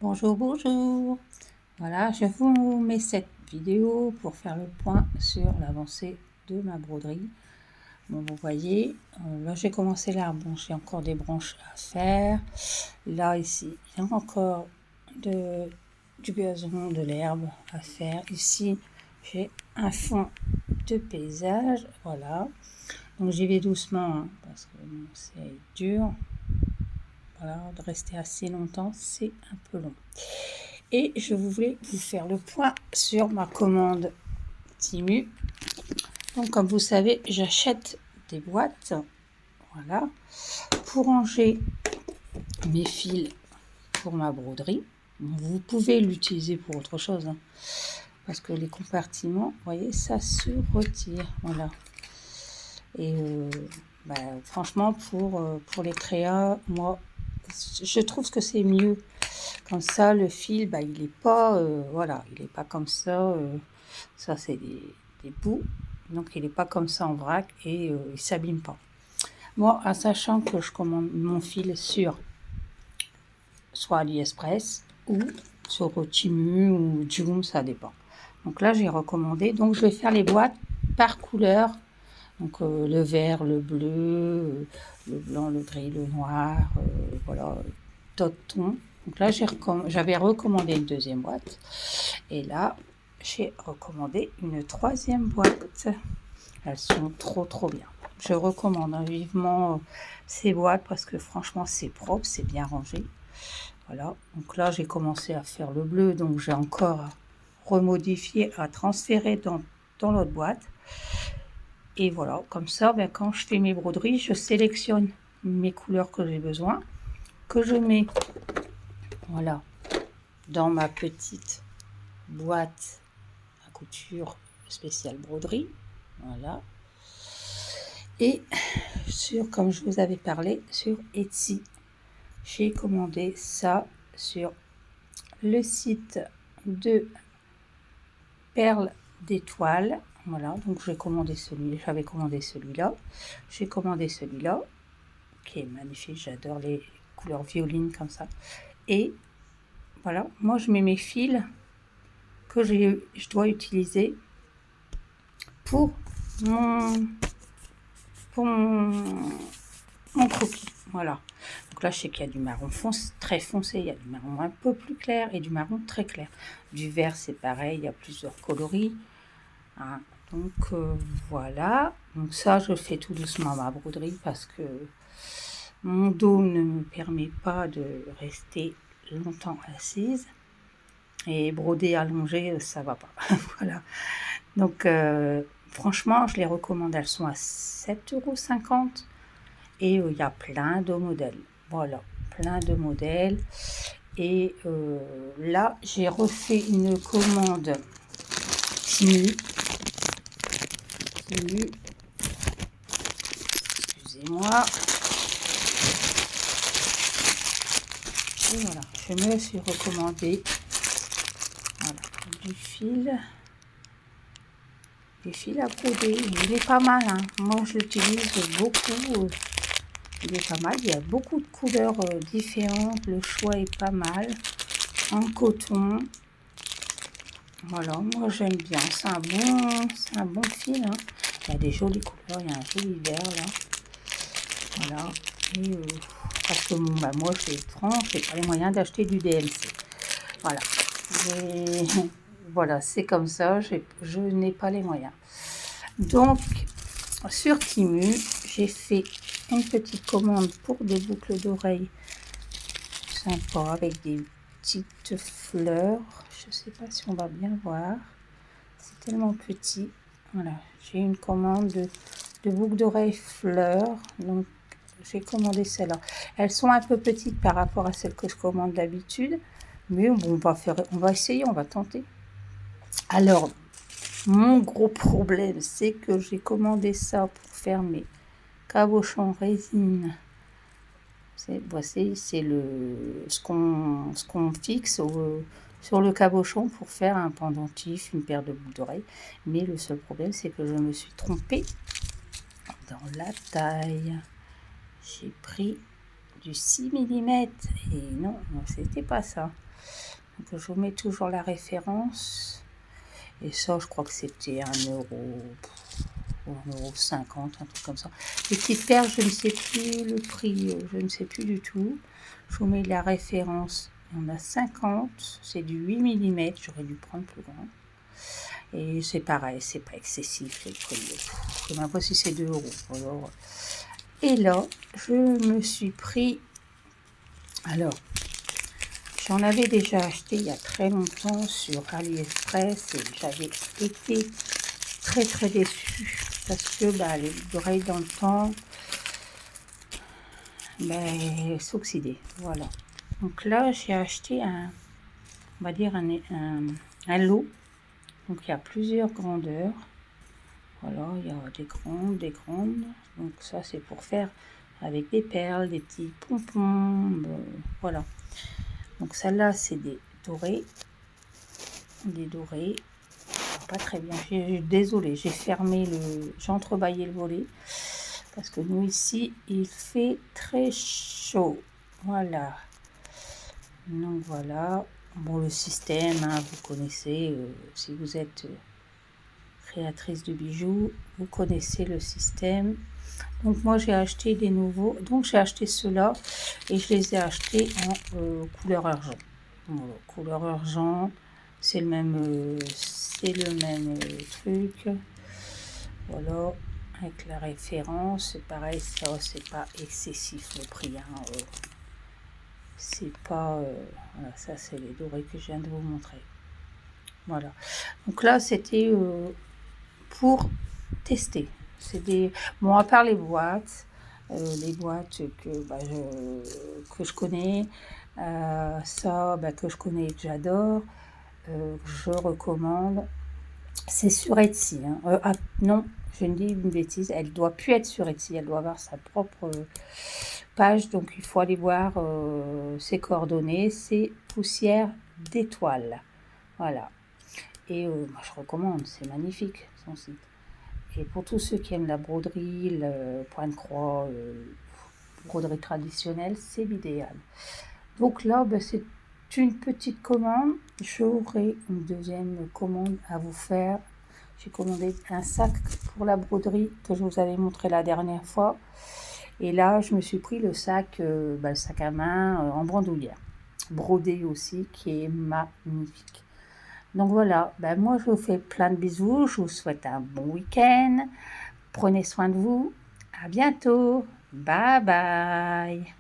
Bonjour, bonjour. Voilà, je vous mets cette vidéo pour faire le point sur l'avancée de ma broderie. Bon, vous voyez, là j'ai commencé là, bon, j'ai encore des branches à faire. Là, ici, il y a encore du gazon, de l'herbe à faire. Ici, j'ai un fond de paysage, voilà. Donc j'y vais doucement, hein, parce que bon, c'est dur. Voilà, de rester assez longtemps, c'est un peu long. Et je voulais vous faire le point sur ma commande Temu. Donc, comme vous savez, j'achète des boîtes, voilà, pour ranger mes fils pour ma broderie. Vous pouvez l'utiliser pour autre chose, hein, parce que les compartiments, vous voyez, ça se retire, voilà. Et franchement, pour les créas, moi, je trouve que c'est mieux. Comme ça, le fil, il est pas, voilà, il est pas comme ça. Ça, c'est des bouts. Donc, il est pas comme ça en vrac et il s'abîme pas. Moi, en sachant que je commande mon fil sur soit AliExpress ou sur Temu ou Joom, ça dépend. Donc là, j'ai recommandé. Donc, je vais faire les boîtes par couleur. Donc, le vert, le bleu, le blanc, le gris, le noir, voilà, d'autres tons. Donc là, j'avais recommandé une deuxième boîte. Et là, j'ai recommandé une troisième boîte. Elles sont trop bien. Je recommande vivement ces boîtes parce que franchement, c'est propre, c'est bien rangé. Voilà. Donc là, j'ai commencé à faire le bleu. Donc, j'ai encore à remodifier, à transférer dans l'autre boîte. Et voilà, comme ça, quand je fais mes broderies, je sélectionne mes couleurs que j'ai besoin, que je mets, voilà, dans ma petite boîte à couture spéciale broderie, voilà. Et comme je vous avais parlé, sur Etsy, j'ai commandé ça sur le site de Perles d'étoiles. Voilà, donc j'avais commandé celui-là. J'ai commandé celui-là, qui est magnifique, j'adore les couleurs violines comme ça. Et voilà, moi je mets mes fils que je dois utiliser pour mon croquis. Voilà. Donc là, je sais qu'il y a du marron très foncé, il y a du marron un peu plus clair et du marron très clair. Du vert, c'est pareil, il y a plusieurs coloris. Hein. Donc voilà. Donc ça, je fais tout doucement ma broderie parce que mon dos ne me permet pas de rester longtemps assise. Et broder allongé, ça va pas. Voilà. Donc franchement, je les recommande. Elles sont à 7,50 €. Et il y a plein de modèles. Voilà, plein de modèles. Et là, j'ai refait une commande Temu. Excusez-moi. Et voilà, je me suis recommandé voilà, du fil à broder. Il est pas mal, hein. Moi, je l'utilise beaucoup. Il est pas mal. Il y a beaucoup de couleurs différentes. Le choix est pas mal. En coton. Voilà, moi j'aime bien. C'est un bon fil. Hein. Il y a des jolies couleurs. Il y a un joli vert là. Voilà. Et parce que moi je n'ai pas les moyens d'acheter du DMC. Voilà. Et, voilà, c'est comme ça. Je n'ai pas les moyens. Donc, sur Temu, j'ai fait une petite commande pour des boucles d'oreilles sympa avec des petites fleurs. Je sais pas si on va bien voir. C'est tellement petit. Voilà, j'ai une commande de boucles d'oreilles fleurs. Donc, j'ai commandé celle-là. Elles sont un peu petites par rapport à celles que je commande d'habitude. Mais bon, on va essayer, on va tenter. Alors, mon gros problème, c'est que j'ai commandé ça pour faire mes cabochons résine. Voici, c'est ce qu'on fixe sur le cabochon pour faire un pendentif, une paire de boucles d'oreilles. Mais le seul problème, c'est que je me suis trompée dans la taille. J'ai pris du 6 millimètres. Et non, c'était pas ça. Donc, je vous mets toujours la référence. Et ça, je crois que c'était 1 € ou 1,50 €, un truc comme ça. Les petites perles, je ne sais plus le prix, je ne sais plus du tout. Je vous mets la référence. On a 50, c'est du 8 millimètres. J'aurais dû prendre plus grand. Et c'est pareil, c'est pas excessif les prix. Je ne sais même pas si c'est 2 €. Alors, et là, je me suis pris. Alors, j'en avais déjà acheté il y a très longtemps sur AliExpress et j'avais été très très déçue parce que les oreilles dans le temps s'oxydaient. Voilà. Donc là, j'ai acheté on va dire un lot. Donc il y a plusieurs grandeurs. Voilà, il y a des grandes, des grandes. Donc ça, c'est pour faire avec des perles, des petits pompons. Voilà. Donc celle-là, c'est des dorés. Des dorés. Pas très bien. Désolée, j'ai j'ai entrebâillé le volet. Parce que nous, ici, il fait très chaud. Voilà. Donc voilà. Bon, le système, vous connaissez. Si vous êtes créatrice de bijoux, vous connaissez le système. Donc moi j'ai acheté des nouveaux, donc j'ai acheté ceux-là et je les ai achetés en couleur argent. Voilà, couleur argent, c'est le même truc. Voilà, avec la référence, c'est pareil, ça c'est pas excessif le prix. C'est pas, voilà, ça c'est les dorés que je viens de vous montrer. Voilà, donc là c'était pour tester. C'est bon, à part les boîtes que je connais, ça que je connais et que j'adore, je recommande. C'est sur Etsy. Non, je ne dis une bêtise, elle doit plus être sur Etsy, elle doit avoir sa propre page, donc il faut aller voir ses coordonnées, c'est Poussière d'étoiles. Voilà. Et moi, je recommande, c'est magnifique son site. Et pour tous ceux qui aiment la broderie, le point de croix, broderie traditionnelle, c'est l'idéal. Donc là, c'est une petite commande. J'aurai une deuxième commande à vous faire. J'ai commandé un sac pour la broderie que je vous avais montré la dernière fois. Et là, je me suis pris le sac à main en bandoulière. Brodé aussi, qui est magnifique. Donc voilà, moi je vous fais plein de bisous, je vous souhaite un bon week-end, prenez soin de vous, à bientôt, bye bye.